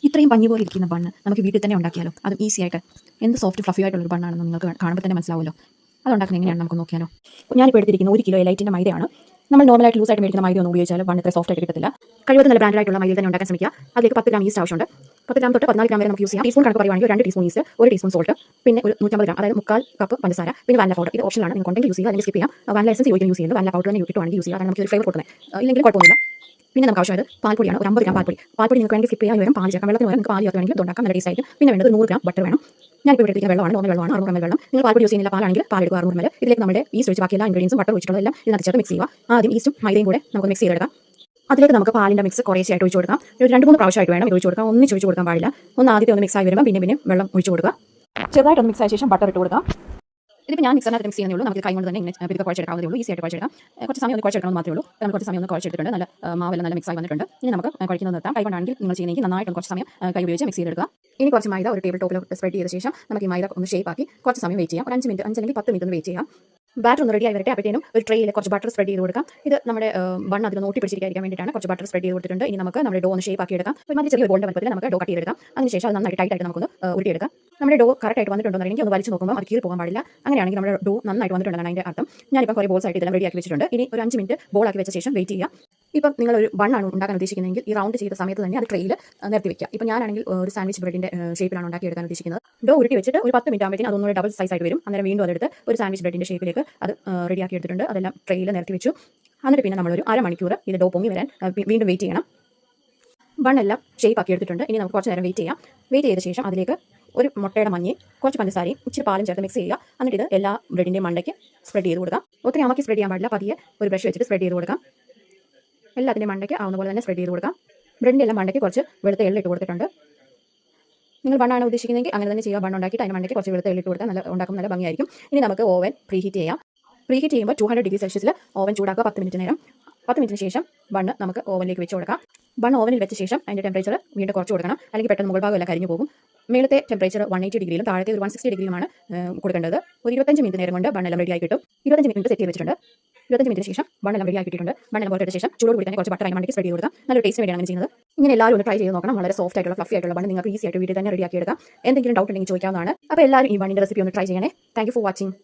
ഇത്രയും പഞ്ഞി പോലെ ഇരിക്കുന്ന ബണ്ണ് നമുക്ക് വീട്ടിൽ തന്നെ ഉണ്ടാക്കിയാലോ? അതും ഈസി ആയിട്ട്. എന്ത് സോഫ്റ്റ് ഫ്ലഫി ആയിട്ടുള്ളൊരു ബണ്ണാണെന്ന് നിങ്ങൾക്ക് കാണുമ്പോൾ തന്നെ മനസ്സിലാവുമല്ലോ. അത് ഉണ്ടാക്കുന്നത് എങ്ങനെയാണ് നമുക്ക് നോക്കിയാലോ? ഞാനിപ്പോൾ എടുത്തിരിക്കുന്ന 1 കിലോ എലൈറ്റിൻ്റെ മൈദയാണ്. നമ്മൾ നോർമലായിട്ട് ലൂസായിട്ട് മേടിക്കുന്ന മൈദ ഒന്നും ഉപയോഗിച്ചാൽ ബണ്ണ് ഇത്ര സോഫ്റ്റ് ആയിട്ട് കിട്ടത്തില്ല. കഴിവതും നല്ല ബ്രാൻഡായിട്ടുള്ള മൈദ തന്നെ ഉണ്ടാക്കാൻ ശ്രമിക്കുക. അതിലേക്ക് 10 ഗ്രാം ഈസ്റ്റ് ആവശ്യമുണ്ട്. 10 ഗ്രാം തൊട്ട് 14 ഗ്രാം വരെ നമുക്ക് യൂസ് ചെയ്യാം. ടീസ്പൂൺ കണക്ക് പറയുവാണെങ്കിൽ 2 ടീസ്പൂൺ ഈസ്റ്റ്, 1 ടീസ്പൂൺ സോൾട്ട്, പിന്നെ ഒരു 150 ഗ്രാം, അതായത് 1/4 കപ്പ് പഞ്ചസാര, പിന്നെ വാനില പൗഡർ. ഇത് ഓപ്ഷനാണ്, നിങ്ങൾക്ക് ഉണ്ടെങ്കിൽ യൂസ് ചെയ്യുക, അല്ലെങ്കിൽ സ്കിപ്പ് ചെയ്യാം. വാനില എസൻസ് ഒരിക്കലും യൂസ് ചെയ്യുന്നത്, വാനില പൗഡർ തന്നെ കിട്ടുവാണെങ്കിൽ യൂസ് ചെയ്യുക, കാരണം നമുക്ക് ഒരു ഫ്ലേവർ കൊടുക്കുന്നത്. ഇല്ലെങ്കിൽ കുഴപ്പമൊന്നുമില്ല. പിന്നെ നമുക്ക് ആവശ്യമായത് പാൽപ്പൊടിയാണ്. ഒരു 50 ഗ്രാം പാൽപ്പൊടി. പാൽപ്പൊടി നിങ്ങൾക്ക് വേണമെങ്കിൽ സ്കിപ്പ് ചെയ്യാൻ വരും, പാൽ ചേർക്കാം. വെള്ളത്തിന് പകരം നിങ്ങൾക്ക് പാൽ ചേർക്കുകയാണെങ്കിൽ ഇത് ഉണ്ടാക്കാം, നല്ല ടേസ്റ്റ് ആയിരിക്കും. പിന്നെ വേണ്ടത് 100 ഗ്രാം ബട്ടർ വേണം. ഞാനിപ്പോൾ ഇവിടെ എടുത്തിരിക്കുന്ന വെള്ളമാണ്, നോർമൽ വെള്ളമാണ്, 600 ml വെള്ളം. നിങ്ങൾ പാൽപ്പൊടി യൂസ് ചെയ്യുന്നില്ല, പാലാണെങ്കിൽ പാൽ എടുക്കുക 600 ml. ഇതിലേക്ക് നമ്മുടെ ഈസ്റ്റ് ഒഴിച്ച് ബാക്കി എല്ലാ ഇൻഗ്രീഡിയൻസും ബട്ടർ ഒഴിച്ചിട്ടുള്ളതെല്ലാം ഇതിനകത്ത് ചേർത്ത് മിക്സ് ചെയ്യുക. ആദ്യം ഈസ്റ്റും മൈദയും കൂടെ നമുക്ക് മിക്സ് ചെയ്തെടുക്കാം. അതിലേക്ക് നമുക്ക് പാലിൻ്റെ മിക്സ് കുറേശ്ശായിട്ട് ഒഴിച്ച് കൊടുക്കാം. ഒരു 2-3 പ്രാവശ്യമായിട്ട് വേണം ഇത് ഒഴിച്ച് കൊടുക്കാം. ഒന്നിച്ച് ഒഴിച്ച് കൊടുക്കാൻ പാടില്ല. ആദ്യത്തെ ഒന്ന് മിക്സ് ആയി വരുമ്പോൾ പിന്നെ വെള്ളം ഒഴിച്ച് കൊടുക്കുക. ചെറുതായിട്ടൊന്ന് മിക്സ് ആയ ശേഷം ബട്ടർ ഇട്ട് കൊടുക്കാം. ഇതിപ്പോൾ ഞാൻ മിക്സറിനകത്ത് മിക്സ് ചെയ്യുന്നേ ഉള്ളൂ. നമുക്ക് കൈ കൊണ്ട് തന്നെ ഇങ്ങനെ പിതുക്കെ കുഴച്ചെടുക്കാവുന്നതേ ഉള്ളൂ. ഈസി ആയിട്ട് കുഴച്ചെടുക്കാം. കുറച്ച് സമയം ഒന്ന് കുഴച്ചെടുക്കണമെന്ന് മാത്രമേ ഉള്ളൂ. നമ്മൾ കുറച്ച് സമയം ഒന്ന് കുഴച്ചെടുത്തിട്ടുണ്ട്. നല്ല മാവെല്ലാം നല്ല മിക്സ് ആയി വന്നിട്ടുണ്ട്. ഇനി നമുക്ക് കുഴക്കുന്നത് നിർത്താം. കൈ കൊണ്ടാണെങ്കിൽ നിങ്ങൾ ചെയ്യുന്നെങ്കിൽ നന്നായിട്ട് കുറച്ച് സമയം കൈ ഉപയോഗിച്ച് മിക്സ് ചെയ്തെടുക്കുക. ഇനി കുറച്ച് മൈദ ഒരു ടേബിൾ ടോപ്പിൽ സ്പ്രെഡ് ചെയ്ത ശേഷം നമുക്ക് ഈ മൈദ ഒന്ന് ഷേപ്പ് ആക്കി കുറച്ച് സമയം വെയിറ്റ് ചെയ്യാം. ഒരു 5 മിനിറ്റ്, 5 അല്ലെങ്കിൽ 10 മിനിറ്റ് ഒന്ന് വെയിറ്റ് ചെയ്യാം. ബാറ്റർ ഒന്ന് റെഡി ആയി വരട്ടെ. അപ്പോഴത്തേനും ഒരു ട്രേയിൽ കുറച്ച് ബട്ടർ സ്പ്രെഡ് ചെയ്ത് കൊടുക്കാം. ഇത് നമ്മുടെ ബണ്ണ് അതിൽ നോട്ടി പിടിച്ചിരിക്കാൻ വേണ്ടിയിട്ടാണ് കുറച്ച് ബട്ടർ സ്പ്രെഡ് ചെയ്ത് കൊടുത്തിട്ടുണ്ട്. ഇനി നമുക്ക് നമ്മുടെ ഡോ ഒന്ന് ഷേപ്പ് ആക്കി എടുക്കാം. ഒരു മതി ചെറിയ ബോളിൻ്റെ വലുപ്പത്തിൽ നമുക്ക് ഡോ കട്ട് ചെയ്തെടുക്കാം. അതിനുശേഷം അത് നന്നായിട്ട് ടൈറ്റായിട്ട് നമുക്കൊന്ന് ഉരുട്ടിയെടുക്കാം. നമ്മുടെ ഡോ കറക്റ്റായിട്ട് വന്നിട്ടുണ്ടോ എന്ന് ഒന്ന് വലിച്ച് നോക്കുമ്പോൾ അത് കീറി പോകാൻ പാടില്ല. അങ്ങനെയാണെങ്കിൽ നമ്മുടെ ഡോ നന്നായിട്ട് വന്നിട്ടുണ്ടെന്നാണ് അതിൻ്റെ അർത്ഥം. ഞാനിപ്പോൾ കുറേ ബോൾസ് ആയിട്ട് ഇതെല്ലാം റെഡിയാക്കി വെച്ചിട്ടുണ്ട്. ഇനി ഒരു 5 മിനിറ്റ് ബോളാക്കി വെച്ച ശേഷം വെയിറ്റ് ചെയ്യാം. ഇപ്പം നിങ്ങളൊരു ബണ്ണാണ് ഉണ്ടാക്കാൻ ഉദ്ദേശിക്കുന്നതെങ്കിൽ ഈ റൗണ്ട് ചെയ്ത സമയത്ത് തന്നെ അത് ട്രെയിൽ നിർത്തി വെക്കുക. ഇപ്പോൾ ഞാനാണെങ്കിൽ ഒരു സാൻഡ്വിച്ച് ബ്രെഡിൻ്റെ ഷേപ്പിലാണ് ഉണ്ടാക്കിയെടുക്കാൻ ഉദ്ദേശിക്കുന്നത്. ഡോ ഉരുട്ടി വെച്ചിട്ട് ഒരു 10 മിനിറ്റ് ആകുമ്പോഴത്തേക്കും അതൊന്നുകൂടെ ഡബിൾ സൈസ് ആയിട്ട് വരും. അന്നേരം വീണ്ടും അതെടുത്ത് ഒരു സാൻഡ്വിച്ച് ബ്രെഡിൻ്റെ ഷേപ്പിലേക്ക് അത് റെഡിയാക്കി എടുത്തിട്ടുണ്ട്. അതെല്ലാം ട്രെയിൽ നിരത്തി വെച്ചു. എന്നിട്ട് പിന്നെ നമ്മളൊരു അരമണിക്കൂർ ഇത് ഡോ പൊങ്ങി വരാൻ വീണ്ടും വെയിറ്റ് ചെയ്യണം. ബണ്ണെല്ലാം ഷേപ്പ് ആക്കി എടുത്തിട്ടുണ്ട്. ഇനി നമുക്ക് കുറച്ച് നേരം വെയിറ്റ് ചെയ്യാം. വെയിറ്റ് ചെയ്ത ശേഷം അതിലേക്ക് ഒരു മുട്ടയുടെ മഞ്ഞയും കുറച്ച് പഞ്ചസാരയും ഇച്ചിരി പാലും ചേർത്ത് മിക്സ് ചെയ്യുക. എന്നിട്ട് ഇത് എല്ലാ ബ്രെഡിൻ്റെയും മണ്ടയ്ക്ക് സ്പ്രെഡ് ചെയ്ത് കൊടുക്കാം. ഒത്തിരി അമക്കി സ്പ്രെഡ് ചെയ്യാൻ പാടില്ല. പതിയെ ഒരു ബ്രഷ് വെച്ചിട്ട് സ്പ്രെഡ് ചെയ്ത് കൊടുക്കാം. എല്ലാത്തിൻ്റെ മണ്ടയ്ക്ക് ആവുന്ന പോലെ തന്നെ സ്പ്രെഡ് ചെയ്ത് കൊടുക്കാം. ബ്രെഡിൻ്റെ എല്ലാം മണ്ടയ്ക്ക് കുറച്ച് വെളുത്ത എള്ളിട്ട് കൊടുത്തിട്ടുണ്ട്. നിങ്ങൾ ബണ്ണാണ് ഉദ്ദേശിക്കുന്നതെങ്കിൽ അങ്ങനെ തന്നെ ചെയ്യുക. ബണ്ണ് ഉണ്ടാക്കിയിട്ട് അതിന് മണ്ടയ്ക്ക് കുറച്ച് വെളുത്ത എള്ളിട്ട് കൊടുത്താൽ ഉണ്ടാക്കും നല്ല ഭംഗിയായിരിക്കും. ഇനി നമുക്ക് ഓവൻ പ്രീഹീറ്റ് ചെയ്യാം. പ്രീഹീറ്റ് ചെയ്യുമ്പോൾ 200 ഡിഗ്രി സെൽഷ്യസിൽ ഓവൻ ചൂടാക്കുക 10 മിനിറ്റ് നേരം. 10 മിനിറ്റിന് ശേഷം ബണ്ണ് നമുക്ക് ഓവനിലേക്ക് വെച്ച് കൊടുക്കാം. ബണ്ണ് ഓവനിൽ വെച്ച ശേഷം അതിൻ്റെ ടെമ്പറേച്ചർ വീണ്ടും കുറച്ച് കൊടുക്കണം, അല്ലെങ്കിൽ പെട്ടെന്ന് മുകൾ ഭാഗം എല്ലാം കരിഞ്ഞു പോകും. മേളത്തെ ടെമ്പറേച്ചർ 180 ഡിഗ്രിയിലും താഴത്തെ ഒരു 160 ഡിഗ്രിയിലുമാണ് കൊടുക്കേണ്ടത്. ഒരു 25 മിനിറ്റ് നേരം കൊണ്ട് ബണ്ണെല്ലാം റെഡി ആയി കിട്ടും. 25 മിനിറ്റ് സെറ്റ് ചെയ്ത് വെച്ചിട്ടുണ്ട്. 25 മിനിറ്റിന് ശേഷം ബണ്ണെല്ലാം റെഡി ആക്കിയിട്ടുണ്ട്. ബണ്ണെല്ലാം പുറത്തെടുത്ത ശേഷം ചൂടോട് കൂടി തന്നെ കുറച്ച് ബട്ടർ അതിന് മണ്ടയ്ക്ക് സ്പ്രെഡ് ചെയ്ത് കൊടുക്കാം. നല്ലൊരു ടേസ്റ്റ് വേണ്ടിയാണ് അങ്ങനെ ചെയ്യുന്നത്. ഇങ്ങനെ എല്ലാവരും ഒന്ന് ട്രൈ ചെയ്ത് നോക്കണം. വളരെ സോഫ്റ്റ് ആയിട്ടുള്ള ഫ്ലഫി ആയിട്ടുള്ള ബണ്ണ് നിങ്ങൾക്ക് ഈസി ആയിട്ട് വീട്ടിൽ തന്നെ റെഡിയാക്കി എടുക്കാം. എന്തെങ്കിലും ഡൗട്ട് ഉണ്ടെങ്കിൽ ചോദിക്കാവുന്നതാണ്. അപ്പോൾ എല്ലാവരും ഈ ബണ്ണിൻ്റെ റെസിപ്പി ഒന്ന് ട്രൈ ചെയ്യണേ. Thank you for watching.